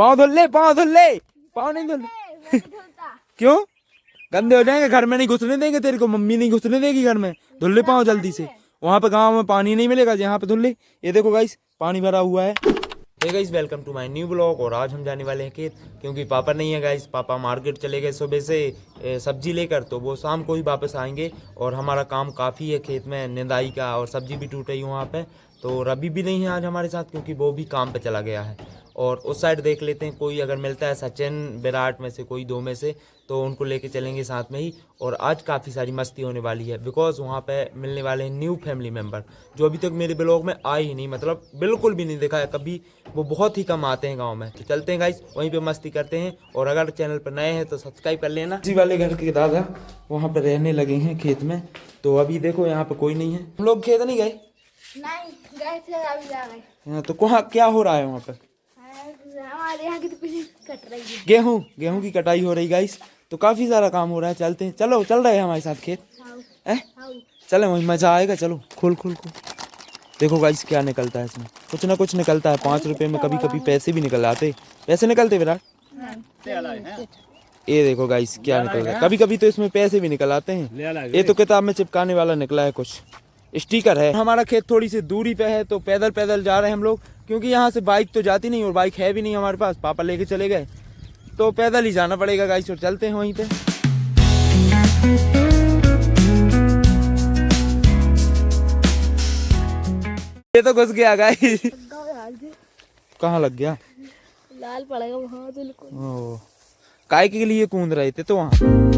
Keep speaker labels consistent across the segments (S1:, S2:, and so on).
S1: पाँव धुल ले, पाँव धुल ले, पाँव नहीं धुल। क्यों? गंदे हो जाएंगे, घर में नहीं घुसने देंगे तेरे को, मम्मी नहीं घुसने देगी घर में। धुल ले पाँव जल्दी से, वहाँ पे गाँव में पानी नहीं मिलेगा, यहाँ पे धुल ले। ये देखो गाइस पानी भरा हुआ है। Hey guys welcome to my new blog. और आज हम जाने वाले हैं खेत, क्योंकि पापा नहीं है गाइस। पापा मार्केट चले गए सुबह से सब्जी लेकर, तो वो शाम को ही वापस आएंगे। और हमारा काम काफ़ी है खेत में, निंदाई का, और सब्जी भी टूट रही वहाँ पे। तो रवि भी नहीं है आज हमारे साथ, क्योंकि वो भी काम पे चला गया है। और उस साइड देख लेते हैं, कोई अगर मिलता है सचिन विराट में से कोई दो में से, तो उनको लेके चलेंगे साथ में ही। और आज काफ़ी सारी मस्ती होने वाली है, बिकॉज वहाँ पे मिलने वाले हैं न्यू फैमिली मेम्बर, जो अभी तक मेरे ब्लॉग में आए ही नहीं, मतलब बिल्कुल भी नहीं देखा है कभी। वो बहुत ही कम आते हैं गांव में। तो चलते हैं गाइस, वहीं पे मस्ती करते हैं। और अगर चैनल पर नए हैं तो सब्सक्राइब कर लेना। जी वाले घर के दादा वहाँ पे रहने लगे हैं खेत में। तो अभी देखो यहाँ पे कोई नहीं है। हम लोग खेत नहीं गए?
S2: नहीं गए थे, अभी जा गए।
S1: यहाँ तो कहाँ क्या हो रहा है वहाँ पे?
S2: हमारे यहाँ की तो कुछ कट रही है।
S1: गेहूं की कटाई हो रही गाइस। तो काफी सारा काम हो रहा है। चलते हैं, चलो चल रहे हैं हमारे साथ खेत। चले, वही मजा आएगा। चलो खोल खोल खोल। देखो गाइस क्या निकलता है इसमें, कुछ ना कुछ निकलता है। 5 रुपए में कभी कभी पैसे भी निकल आते। पैसे निकलते विराट? ये देखो गाइस क्या निकल रहा है। कभी कभी तो इसमें पैसे भी निकल आते हैं। ये तो किताब में चिपकाने वाला निकला है, कुछ स्टिकर है। हमारा खेत थोड़ी सी दूरी पे है, तो पैदल पैदल जा रहे हैं हम लोग, क्योंकि यहाँ से बाइक तो जाती नहीं, और बाइक है भी नहीं हमारे पास, पापा लेके चले गए। तो पैदल ही जाना पड़ेगा गाइस। और चलते हैं वहीं पे। ये तो घुस गया गाइस। कहाँ लग गया?
S2: लाल पड़ेगा वहाँ बिल्कुल।
S1: ओ, काय के लिए कूद रहे थे तो वहाँ।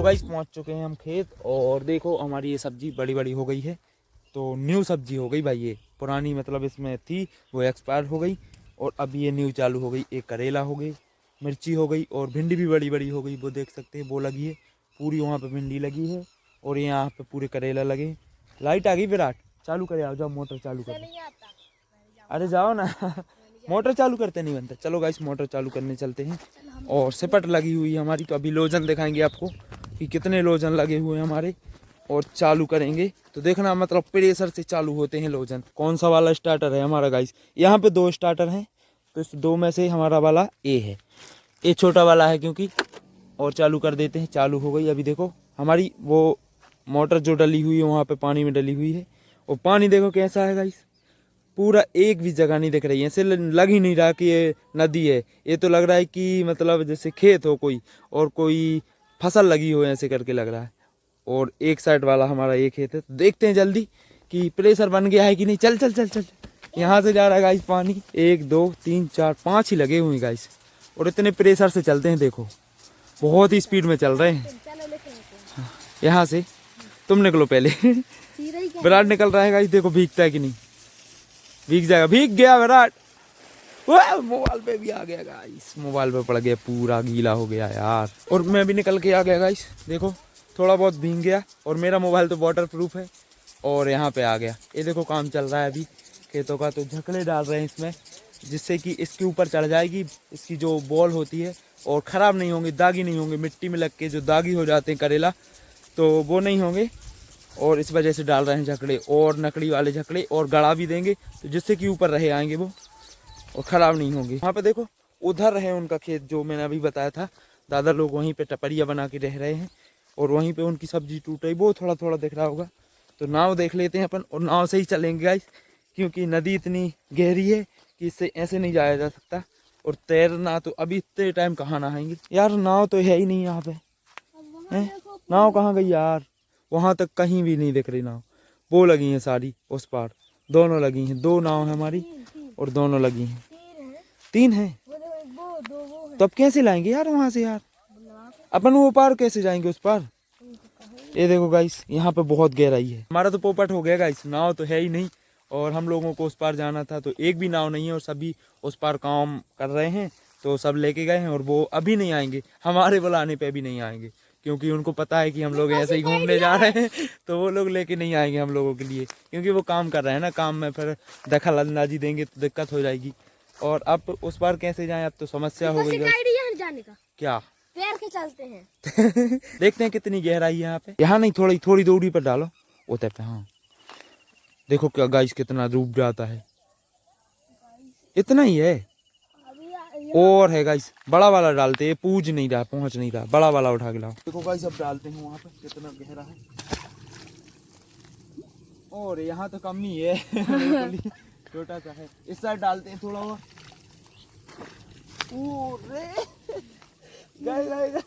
S1: गाइस पहुंच चुके हैं हम खेत। और देखो हमारी ये सब्जी बड़ी बड़ी हो गई है। तो न्यू सब्जी हो गई भाई। ये पुरानी मतलब इसमें थी, वो एक्सपायर हो गई। और अब ये न्यू चालू हो गई। एक करेला हो गई, मिर्ची हो गई, और भिंडी भी बड़ी बड़ी हो गई। वो देख सकते हैं, वो लगी है पूरी, वहाँ पे भिंडी लगी है। और यहाँ पे पूरे करेला लगे। लाइट आ गई विराट, चालू करे, आओ जाओ मोटर चालू कर। अरे जाओ ना। मोटर चालू करते नहीं बनता। चलो गाइस मोटर चालू करने चलते हैं। और सिपट लगी हुई है हमारी। तो अभी लोजन दिखाएंगे आपको कि कितने लोजन लगे हुए हैं हमारे। और चालू करेंगे तो देखना, मतलब प्रेशर से चालू होते हैं लोजन। कौन सा वाला स्टार्टर है हमारा गाइस? यहाँ पे 2 स्टार्टर हैं, तो इस 2 में से हमारा वाला ए है। ए छोटा वाला है क्योंकि। और चालू कर देते हैं। चालू हो गई। अभी देखो हमारी वो मोटर जो डली हुई है वहाँ पे पानी में डली हुई है। और पानी देखो कैसा है गाइस, पूरा एक भी जगह नहीं दिख रही है। ऐसे लग ही नहीं रहा कि ये नदी है। ये तो लग रहा है कि मतलब जैसे खेत हो कोई, और कोई फसल लगी हो, ऐसे करके लग रहा है। और एक साइड वाला हमारा एक खेत है। तो देखते हैं जल्दी कि प्रेशर बन गया है कि नहीं। चल चल चल चल। यहाँ से जा रहा है गाइस पानी। 1 2 3 4 5 ही लगे हुए गाइस। और इतने प्रेशर से चलते हैं, देखो बहुत ही स्पीड में चल रहे हैं। यहाँ से तुम निकलो पहले। विराट निकल रहा है गाइस, देखो भीगता है कि नहीं। भीग जाएगा, भीग गया विराट। मोबाइल पे भी आ गया गाइस, मोबाइल पे पड़ गया, पूरा गीला हो गया यार। और मैं भी निकल के आ गया गाइस, देखो थोड़ा बहुत भीग गया। और मेरा मोबाइल तो वाटर प्रूफ है। और यहाँ पे आ गया। ये देखो काम चल रहा है अभी खेतों का। तो झकड़े डाल रहे हैं इसमें, जिससे कि इसके ऊपर चढ़ जाएगी इसकी जो बॉल होती है, और ख़राब नहीं होंगे, दागी नहीं होंगे। मिट्टी में लग के जो दागी हो जाते हैं करेला, तो वो नहीं होंगे। और इस वजह से डाल रहे हैं झकड़े, और नकड़ी वाले झकड़े, और गड़ा भी देंगे, तो जिससे कि ऊपर रहे आएंगे वो, और ख़राब नहीं होंगे। वहाँ पे देखो उधर है उनका खेत, जो मैंने अभी बताया था। दादा लोग वहीं पे टपरिया बना के रह रहे हैं। और वहीं पे उनकी सब्जी टूट रही, वो थोड़ा थोड़ा दिख रहा होगा। तो नाव देख लेते हैं अपन, और नाव से ही चलेंगे गाइस, क्योंकि नदी इतनी गहरी है कि इससे ऐसे नहीं जाया जा सकता। और तैरना तो अभी इतने टाइम कहाँ नहाएंगे यार। नाव तो है ही नहीं यहाँ पे। नाव कहाँ गई यार? वहाँ तक कहीं भी नहीं दिख रही नाव। वो लगी हैं सारी उस पार, दोनों लगी हैं। 2 नाव है हमारी, और दोनों लगी हैं। 3 हैं। तो अब कैसे लाएंगे यार वहाँ से यार? अपन वो पार कैसे जाएंगे उस पार? ये देखो गाइस यहाँ पे बहुत गहराई है। हमारा तो पोपट हो गया गाइस, नाव तो है ही नहीं। और हम लोगों को उस पार जाना था, तो एक भी नाव नहीं है। और सभी उस पार काम कर रहे हैं, तो सब लेके गए हैं। और वो अभी नहीं आएंगे, हमारे बुलाने पे भी नहीं आएंगे, क्योंकि उनको पता है कि हम लोग ऐसे ही घूमने जा रहे हैं। तो वो लोग लेके नहीं आएंगे हम लोगों के लिए, क्योंकि वो काम कर रहे हैं ना। काम में फिर दखल अंदाजी देंगे तो दिक्कत हो जाएगी। और अब उस पार कैसे जाएं, अब तो समस्या हो गई
S2: जाने का
S1: क्या?
S2: पैर के चलते हैं।
S1: देखते हैं कितनी गहराई है यहाँ पे। यहाँ नहीं, थोड़ी थोड़ी दूरी पर डालो, उतर पे। हाँ देखो क्या गाइस कितना डूब जाता है, इतना ही है। और है गाइस बड़ा वाला डालते, ये पूज नहीं रहा, पहुंच नहीं रहा, बड़ा वाला उठा के लाओ। देखो गाइस अब डालते हैं वहां पे, कितना गहरा है। और यहाँ तो कम ही है छोटा सा है, इस साइड डालते हैं थोड़ा और। गाइस गाइस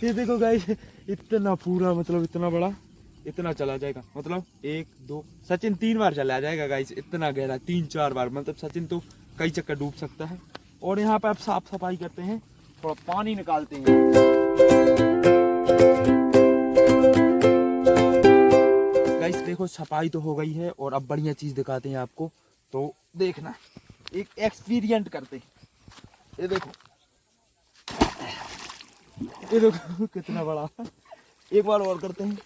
S1: ये देखो गाइस इतना पूरा, मतलब इतना बड़ा, इतना चला जाएगा, मतलब 1 2 सचिन 3 बार चला जाएगा गाइस, इतना गहरा 3-4 बार, मतलब सचिन तो कई चक्कर डूब सकता है। और यहाँ पे अब साफ सफाई करते हैं, थोड़ा पानी निकालते हैं। गाइस देखो सफाई तो हो गई है, और अब बढ़िया चीज दिखाते हैं आपको, तो देखना, एक एक्सपीरियंस करते हैं। ये देखो कितना बड़ा, एक बार और करते हैं।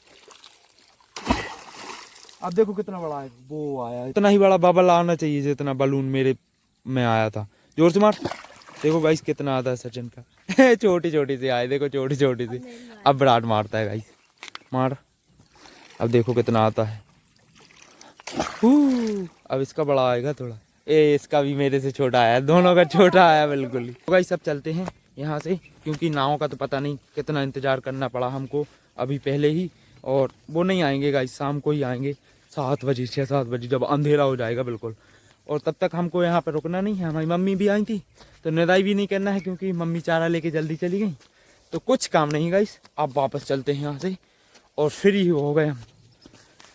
S1: अब देखो कितना बड़ा है, वो आया, इतना ही बड़ा बबल आना चाहिए जितना बलून मेरे में आया था। जोर से मार। देखो गाइस कितना आता है सचिन का छोटी छोटी सी आए, देखो छोटी छोटी सी। अब विराट मारता है गाइस, मार। अब देखो कितना आता है। अब इसका बड़ा आएगा थोड़ा, इसका भी मेरे से छोटा आया, दोनों का छोटा आया बिल्कुल ही। तो गाइस अब चलते हैं यहाँ से, क्योंकि नाव का तो पता नहीं कितना इंतजार करना पड़ा हमको अभी पहले ही, और वो नहीं आएंगे गाइस, शाम को ही आएंगे 7 बजे 6-7 बजे, जब अंधेरा हो जाएगा बिल्कुल। और तब तक हमको यहाँ पर रुकना नहीं है। हमारी मम्मी भी आई थी, तो निदाई भी नहीं करना है, क्योंकि मम्मी चारा लेके जल्दी चली गई, तो कुछ काम नहीं गाइस। अब वापस चलते हैं यहाँ से, और फ्री हो गए हम,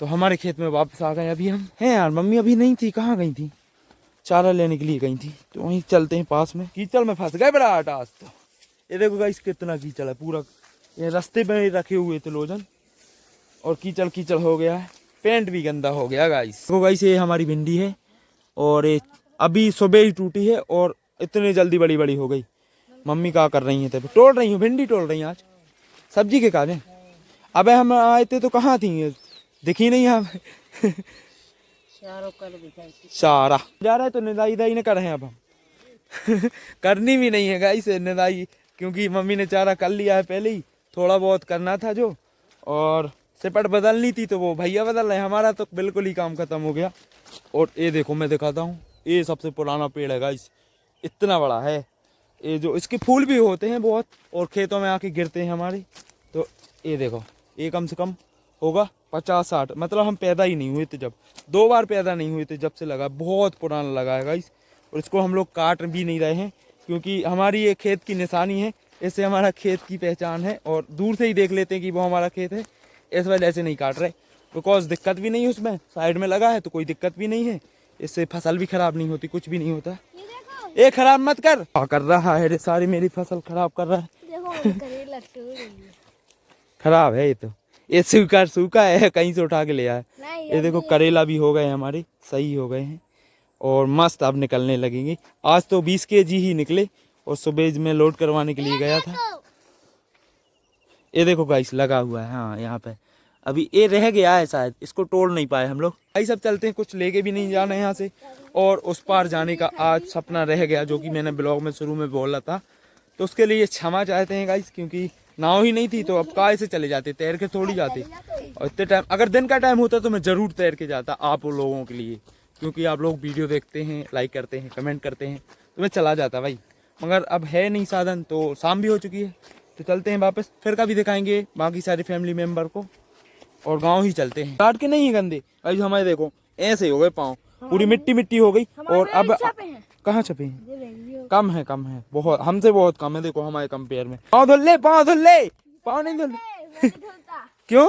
S1: तो हमारे खेत में वापस आ गए अभी हम। हैं यार मम्मी अभी नहीं थी, कहाँ गई थी, चारा लेने के लिए गई थी, तो वहीं चलते हैं पास में। कीचड़ में फंस गए विराट आज तो। ये देखो गाइस कितना कीचड़ है पूरा, ये रास्ते में रखे हुए थे लोजन, और कीचड़ कीचड़ हो गया है, पेंट भी गंदा हो गया गाइस। देखो गाइस ये हमारी भिंडी है, और ये अभी सुबह ही टूटी है, और इतने जल्दी बड़ी बड़ी हो गई। मम्मी क्या कर रही है, तब तोड़ रही हूँ, भिंडी तोड़ रही हैं आज, सब्जी के काजे। अबे हम आए थे तो कहाँ थी, दिखी नहीं हमें सारा जा रहा है, तो निदाई दाई ने कर रहे हैं अब हम करनी भी नहीं है गाइस निदाई, क्योंकि मम्मी ने चारा कर लिया है पहले ही, थोड़ा बहुत करना था जो, और सिपट बदलनी थी तो वो भैया बदल रहे हैं, हमारा तो बिल्कुल ही काम खत्म हो गया। और ये देखो मैं दिखाता हूँ, ये सबसे पुराना पेड़ है गाइस, इतना बड़ा है ये, जो इसके फूल भी होते हैं बहुत, और खेतों में आके गिरते हैं हमारे। तो ये देखो ये कम से कम होगा 50-60, मतलब हम पैदा ही नहीं हुए थे जब, 2 बार पैदा नहीं हुए थे जब से लगा, बहुत पुराना लगा है गाइस। और इसको हम लोग काट भी नहीं रहे हैं, क्योंकि हमारी ये खेत की निशानी है, इससे हमारा खेत की पहचान है, और दूर से ही देख लेते हैं कि वो हमारा खेत है, इस वजह से नहीं काट रहे, बिकॉज दिक्कत भी नहीं है उसमें, साइड में लगा है तो कोई दिक्कत भी नहीं है, इससे फसल भी खराब नहीं होती, कुछ भी नहीं होता। ये खराब मत कर, क्या कर रहा है, सारी मेरी फसल खराब कर रहा है खराब है ये तो, ये सूखा है, कहीं से उठा के ले आया। ये देखो करेला भी हो गए हमारे, सही हो गए हैं, और मस्त अब निकलने लगेंगे। आज तो 20 kg ही निकले, और सुबह में लोड करवाने के लिए गया था। ये देखो गाइस लगा हुआ है, हाँ यहाँ पे अभी ये रह गया है शायद, इसको तोड़ नहीं पाए हम लोग। भाई सब चलते हैं, कुछ लेके भी नहीं जाना है यहाँ से, और उस पार जाने का आज सपना रह गया, जो कि मैंने ब्लॉग में शुरू में बोला था, तो उसके लिए क्षमा चाहते हैं गाइस, क्योंकि नाव ही नहीं थी, तो अब काय से चले जाते, तैर के थोड़ी जाते। और इतने टाइम, अगर दिन का टाइम होता तो मैं जरूर तैर के जाता आप लोगों के लिए, क्योंकि आप लोग वीडियो देखते हैं, लाइक करते हैं, कमेंट करते हैं, तो मैं चला जाता भाई, मगर अब है नहीं साधन, तो शाम भी हो चुकी है, तो चलते हैं वापस, फिर कभी दिखाएंगे बाकी सारे फैमिली मेम्बर को, और गाँव ही चलते हैं। काट के नहीं है गंदे भाई, हमारे देखो ऐसे हो गए पाँव, पूरी मिट्टी मिट्टी हो गई, और अब कहाँ छपे हैं, कम है बहुत, हमसे बहुत कम है, देखो हमारे कंपेयर में। पाँव धुल ले, पाँव नहीं धुल क्यों,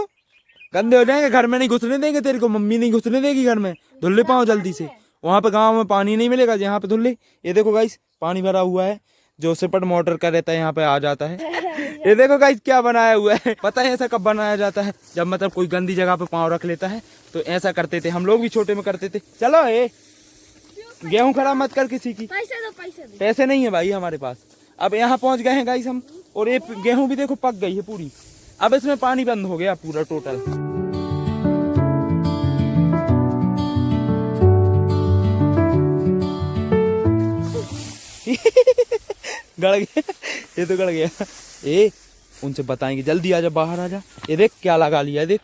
S1: गंदे हो जाएंगे, घर में नहीं घुसने देंगे तेरे को, मम्मी नहीं घुसने देगी घर में, धुल ले पाँव जल्दी से, वहाँ पे गाँव में पानी नहीं मिलेगा, यहाँ पे धुल ले। ये देखो गाइस पानी भरा हुआ है, जो सिपट मोटर का रहता है यहाँ पे आ जाता है। ये देखो गाइस क्या बनाया हुआ है, पता है ऐसा कब बनाया जाता है, जब मतलब कोई गंदी जगह पे पाँव रख लेता है, तो ऐसा करते थे हम लोग भी, छोटे में करते थे। चलो ये गेहूं खराब मत कर किसी की, पैसे नहीं है भाई हमारे पास। अब यहाँ पहुंच गए हैं गाइस हम, और ये गेहूं भी देखो पक गई है पूरी, अब इसमें पानी बंद हो गया पूरा टोटल। गड़ गया, ये तो गड़ गया। उनसे बताएंगे। जल्दी आजा, बाहर आजा। ये देख क्या लगा लिया, देख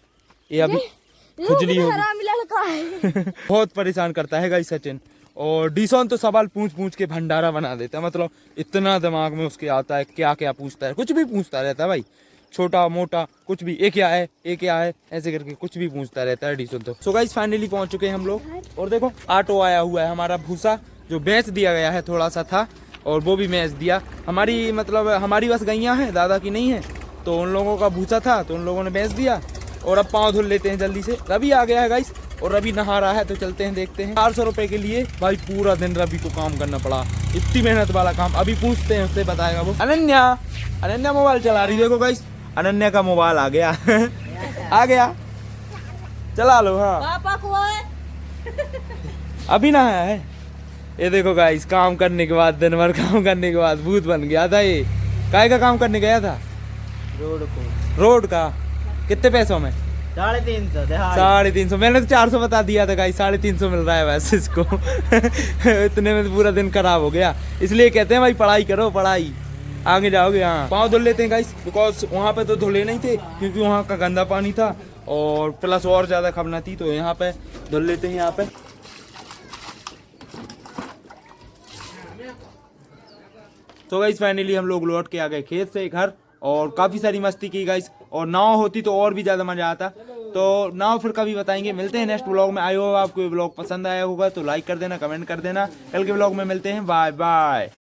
S1: ये अभी खुजली होगी।
S2: हरामीलाल का है।
S1: बहुत परेशान करता है गाइस सचिन। और डीसॉन तो सवाल पूछ पूछ के भंडारा बना देता है, मतलब इतना दिमाग में उसके आता है, क्या क्या पूछता है, कुछ भी पूछता रहता है भाई, छोटा मोटा कुछ भी, ये क्या है, ये क्या है, ऐसे करके कुछ भी पूछता रहता है डीसॉन तो। सो गाइस फाइनली पहुंच चुके हैं हम लोग। और देखो ऑटो आया हुआ है हमारा, भूसा जो बेच दिया गया है, थोड़ा सा था और वो भी बेच दिया। हमारी मतलब हमारी बस गैया है, दादा की नहीं है, तो उन लोगों का भूसा था तो उन लोगों ने बेच दिया। और अब पाँव धुल लेते हैं जल्दी से। रवि आ गया है गाइस और रवि नहा रहा है, तो चलते हैं देखते हैं। 400 रुपए के लिए भाई पूरा दिन रवि को काम करना पड़ा, इतनी मेहनत वाला काम। अभी पूछते हैं उससे, बताएगा वो। अनन्या, अनन्या मोबाइल चला रही, देखो गाइस अनन्या का मोबाइल आ गया। आ गया, चला लो। हाँ
S2: पापा को है।
S1: अभी नहाया है। ये देखो गाइस काम करने के बाद, दिन भर काम करने के बाद भूत बन गया था ये। काय का काम करने गया था? रोड का। कितने पैसों में?
S3: 350।
S1: 350। मैंने तो 400 बता दिया था गाइस, 350 मिल रहा है वैसे इसको। इतने में तो पूरा दिन खराब हो गया। इसलिए कहते हैं भाई पढ़ाई करो, पढ़ाई आगे जाओगे। हाँ पाँव धुल लेते हैं गाइस, बिकॉज वहाँ पे तो धुले नहीं थे क्योंकि वहाँ का गंदा पानी था और प्लस और ज्यादा खबना थी, तो यहाँ पे धुल लेते हैं। यहाँ पे तो गाइस फाइनली हम लोग लौट के आ गए खेत से घर, और काफी सारी मस्ती की गाइस। और नाव होती तो और भी ज्यादा मजा आता, तो नाव फिर कभी बताएंगे। मिलते हैं नेक्स्ट व्लॉग में। आई होप आपको ये व्लॉग पसंद आया होगा तो लाइक कर देना, कमेंट कर देना। कल के व्लॉग में मिलते हैं, बाय बाय।